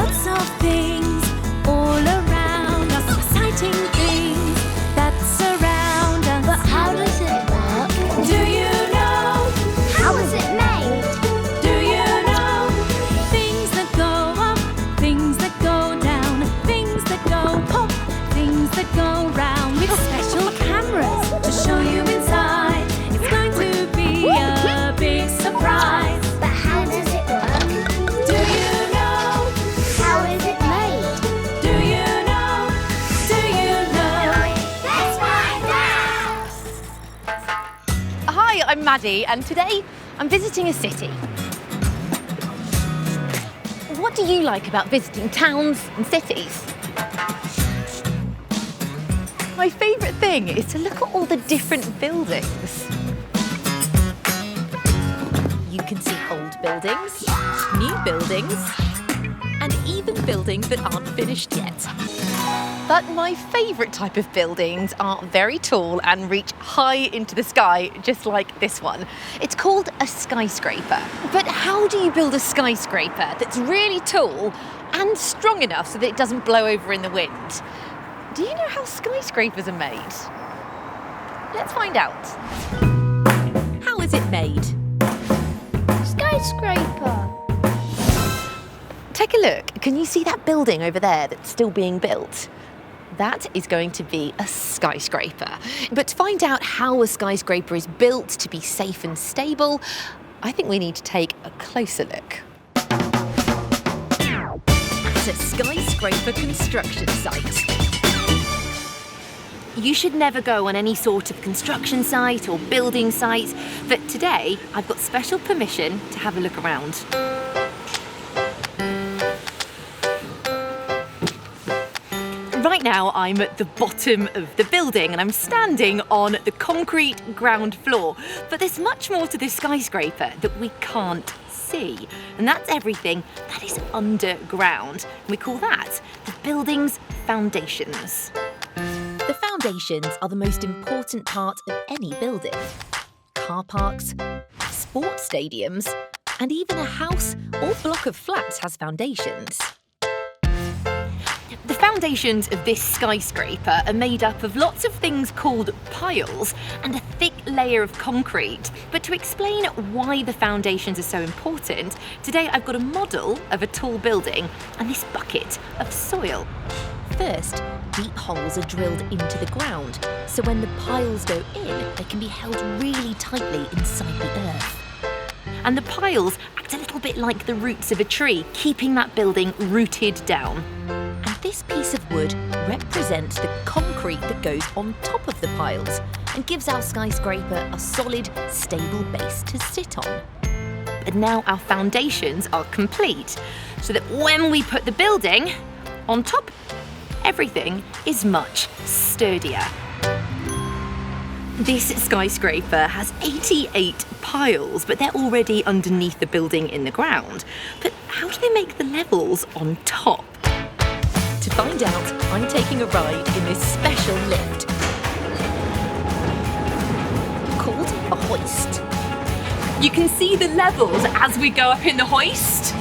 Lots of things all around us, exciting things that surround us. But how does it work? Do you know? How is it made? Do you know? Things that go up, things that go down, things that go pop, things that go round. With special cameras to show you inside. It's going to be a big surprise. But how does it work? Do you know? How is it made? Do you know? Do you know? Let's find out! Hi, I'm Maddie, and today I'm visiting a city. What do you like about visiting towns and cities? My favourite thing is to look at all the different buildings. You can see old buildings, new buildings, and even buildings that aren't finished yet. But my favourite type of buildings are very tall and reach high into the sky, just like this one. It's called a skyscraper. But how do you build a skyscraper that's really tall and strong enough so that it doesn't blow over in the wind? Do you know how skyscrapers are made? Let's find out. How is it made? Skyscraper. Take a look. Can you see that building over there that's still being built? That is going to be a skyscraper. But to find out how a skyscraper is built to be safe and stable, I think we need to take a closer look. At a skyscraper construction site. You should never go on any sort of construction site or building site, but today I've got special permission to have a look around. Right now I'm at the bottom of the building and I'm standing on the concrete ground floor. But there's much more to this skyscraper that we can't see. And that's everything that is underground. We call that the building's foundations. The foundations are the most important part of any building. Car parks, sports stadiums, and even a house or block of flats has foundations. The foundations of this skyscraper are made up of lots of things called piles and a thick layer of concrete. But to explain why the foundations are so important, today I've got a model of a tall building and this bucket of soil. First, deep holes are drilled into the ground, so when the piles go in, they can be held really tightly inside the earth. And the piles act a little bit like the roots of a tree, keeping that building rooted down. And this piece of wood represents the concrete that goes on top of the piles and gives our skyscraper a solid, stable base to sit on. But now our foundations are complete, so that when we put the building on top, everything is much sturdier. This skyscraper has 88 piles, but they're already underneath the building in the ground. But how do they make the levels on top? To find out, I'm taking a ride in this special lift called a hoist. You can see the levels as we go up in the hoist.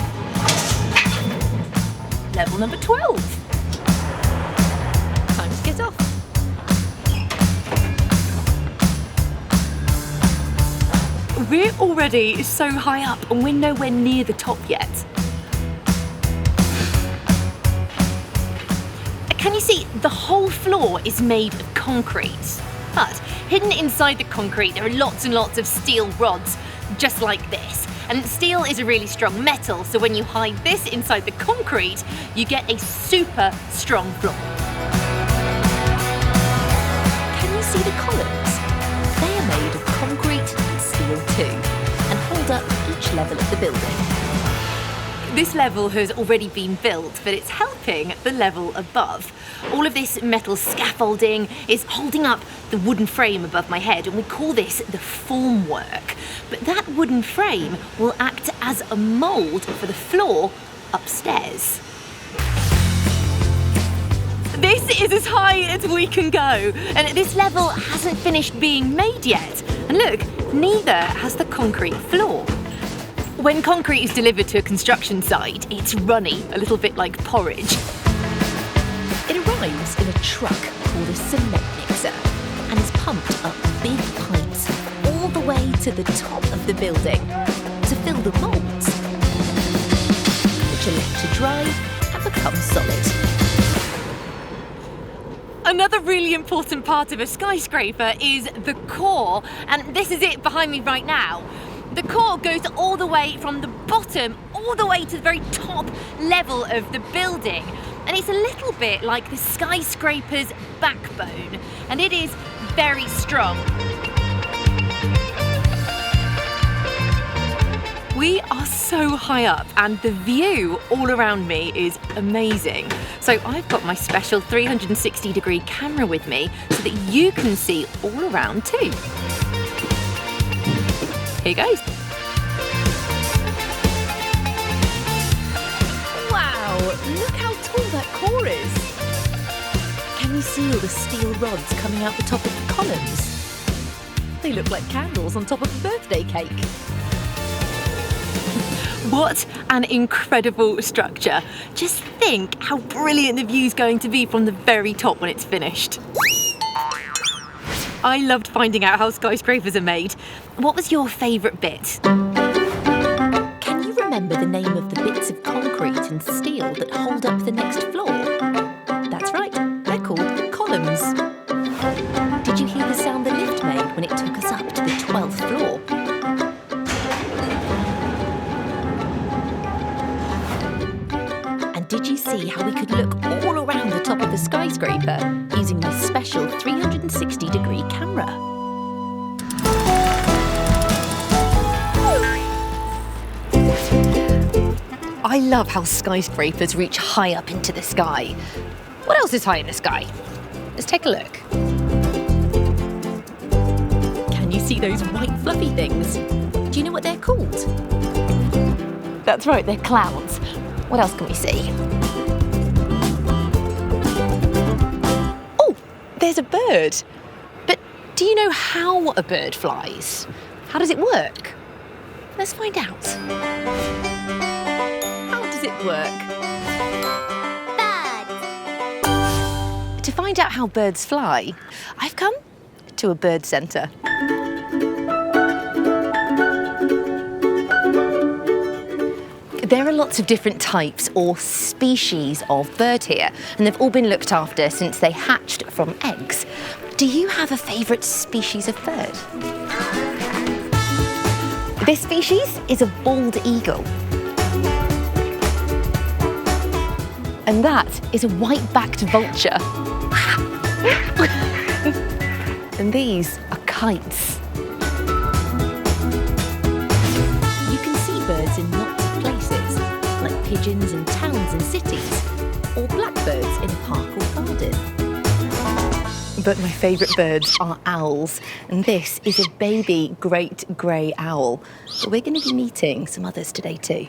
Level number 12. Time to get off. We're already so high up and we're nowhere near the top yet. Can you see the whole floor is made of concrete? But hidden inside the concrete there are lots and lots of steel rods, just like this. And steel is a really strong metal, so when you hide this inside the concrete, you get a super strong floor. Can you see the columns? They are made of concrete and steel too, and hold up each level of the building. This level has already been built, but it's helping the level above. All of this metal scaffolding is holding up the wooden frame above my head, and we call this the formwork. But that wooden frame will act as a mould for the floor upstairs. This is as high as we can go, and this level hasn't finished being made yet. And look, neither has the concrete floor. When concrete is delivered to a construction site, it's runny, a little bit like porridge. It arrives in a truck called a cement mixer and is pumped up big pipes all the way to the top of the building to fill the moulds, which are left to dry and become solid. Another really important part of a skyscraper is the core, and this is it behind me right now. The core goes all the way from the bottom all the way to the very top level of the building. And it's a little bit like the skyscraper's backbone, and it is very strong. We are so high up, and the view all around me is amazing. So I've got my special 360-degree camera with me so that you can see all around too. Here goes. Wow, look how tall that core is. Can you see all the steel rods coming out the top of the columns? They look like candles on top of a birthday cake. What an incredible structure. Just think how brilliant the view's going to be from the very top when it's finished. I loved finding out how skyscrapers are made. What was your favourite bit? Can you remember the name of the bits of concrete and steel that hold up the next floor? That's right, they're called columns. Did you hear the sound the lift made when it took us up to the 12th floor? And did you see how we could look all around the top of the skyscraper using my special 360-degree camera? I love how skyscrapers reach high up into the sky. What else is high in the sky? Let's take a look. Can you see those white fluffy things? Do you know what they're called? That's right, they're clouds. What else can we see? Oh, there's a bird. But do you know how a bird flies? How does it work? Let's find out. How does it work? Birds. To find out how birds fly, I've come to a bird centre. There are lots of different types or species of bird here, and they've all been looked after since they hatched from eggs. Do you have a favourite species of bird? This species is a bald eagle. And that is a white-backed vulture. And these are kites. You can see birds in lots of places, like pigeons in towns and cities, or blackbirds in a park or garden. But my favourite birds are owls, and this is a baby great grey owl. But we're going to be meeting some others today too.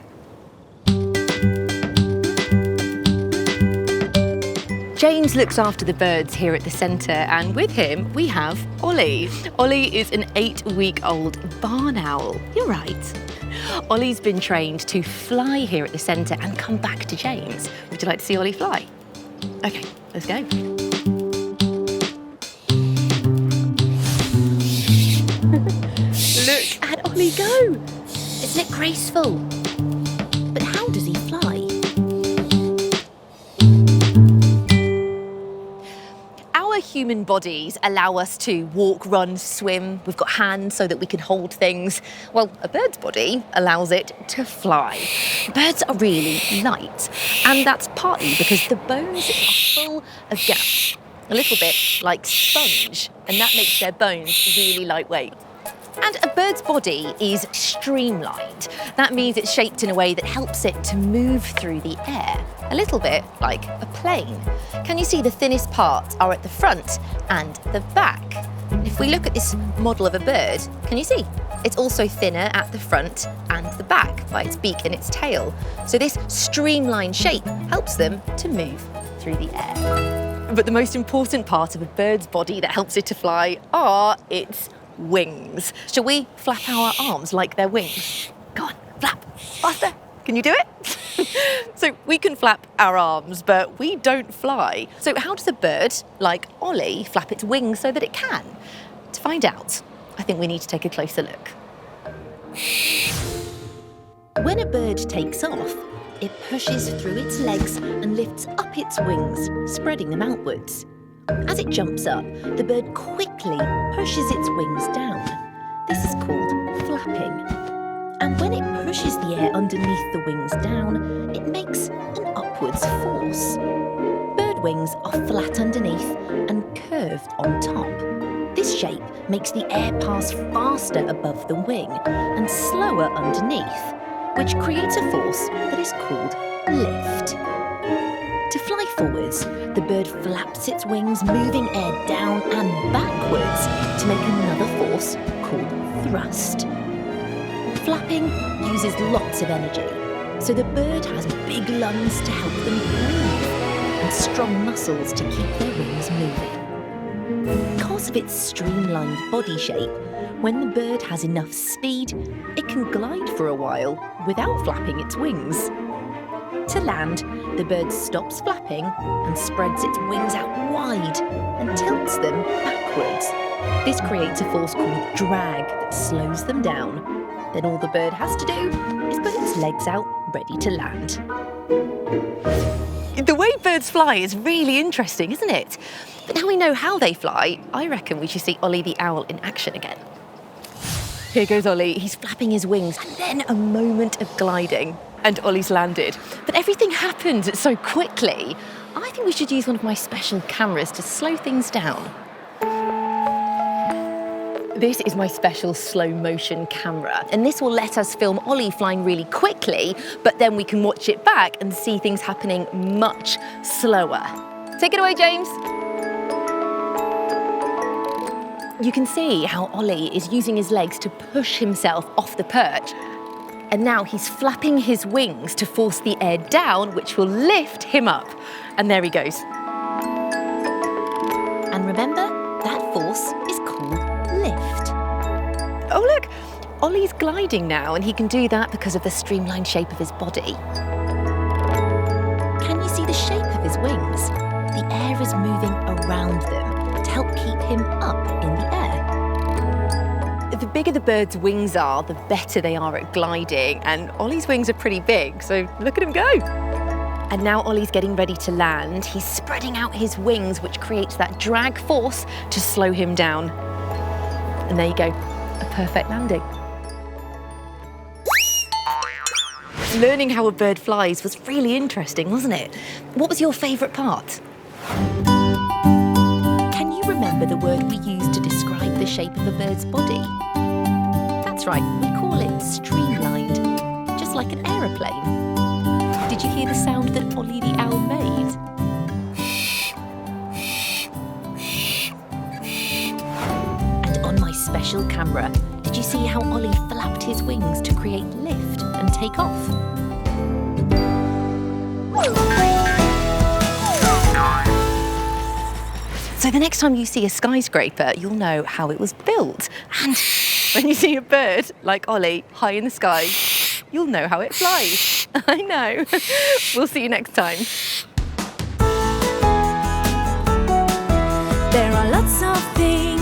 James looks after the birds here at the centre, and with him we have Ollie. Ollie is an 8-week-old barn owl. You're right. Ollie's been trained to fly here at the centre and come back to James. Would you like to see Ollie fly? OK, let's go. Look at Ollie go! Isn't it graceful? But how does he fly? Our human bodies allow us to walk, run, swim. We've got hands so that we can hold things. Well, a bird's body allows it to fly. Birds are really light, and that's partly because the bones are full of gas, a little bit like sponge, and that makes their bones really lightweight. And a bird's body is streamlined. That means it's shaped in a way that helps it to move through the air, a little bit like a plane. Can you see the thinnest parts are at the front and the back? If we look at this model of a bird, can you see? It's also thinner at the front and the back by its beak and its tail. So this streamlined shape helps them to move through the air. But the most important part of a bird's body that helps it to fly are its wings. Shall we flap our arms like they're wings? Go on, flap. Can you do it? So we can flap our arms, but we don't fly. So how does a bird like Ollie flap its wings so that it can? To find out, I think we need to take a closer look. When a bird takes off, it pushes through its legs and lifts up its wings, spreading them outwards. As it jumps up, the bird quickly pushes its wings down. This is called flapping. And when it pushes the air underneath the wings down, it makes an upwards force. Bird wings are flat underneath and curved on top. This shape makes the air pass faster above the wing and slower underneath, which creates a force that is called lift. To fly forwards, the bird flaps its wings, moving air down and backwards to make another force called thrust. Flapping uses lots of energy, so the bird has big lungs to help them breathe and strong muscles to keep their wings moving. Because of its streamlined body shape, when the bird has enough speed, it can glide for a while without flapping its wings. To land, the bird stops flapping and spreads its wings out wide and tilts them backwards. This creates a force called drag that slows them down. Then all the bird has to do is put its legs out, ready to land. The way birds fly is really interesting, isn't it? But now we know how they fly, I reckon we should see Ollie the owl in action again. Here goes Ollie. He's flapping his wings, and then a moment of gliding. And Ollie's landed. But everything happened so quickly. I think we should use one of my special cameras to slow things down. This is my special slow motion camera, and this will let us film Ollie flying really quickly, but then we can watch it back and see things happening much slower. Take it away, James. You can see how Ollie is using his legs to push himself off the perch. And now he's flapping his wings to force the air down, which will lift him up. And there he goes. And remember, that force is called lift. Oh, look, Ollie's gliding now, and he can do that because of the streamlined shape of his body. Can you see the shape of his wings? The air is moving around them to help keep him up in the air. The bigger the bird's wings are, the better they are at gliding, and Ollie's wings are pretty big, so look at him go. And now Ollie's getting ready to land. He's spreading out his wings, which creates that drag force to slow him down. And there you go, a perfect landing. Learning how a bird flies was really interesting, wasn't it? What was your favourite part? Can you remember the word we used to describe the shape of a bird's body? That's right, we call it streamlined, just like an aeroplane. Did you hear the sound that Ollie the owl made? And on my special camera, did you see how Ollie flapped his wings to create lift and take off? So the next time you see a skyscraper, you'll know how it was built. And when you see a bird like Ollie high in the sky, you'll know how it flies. I know. We'll see you next time. There are lots of things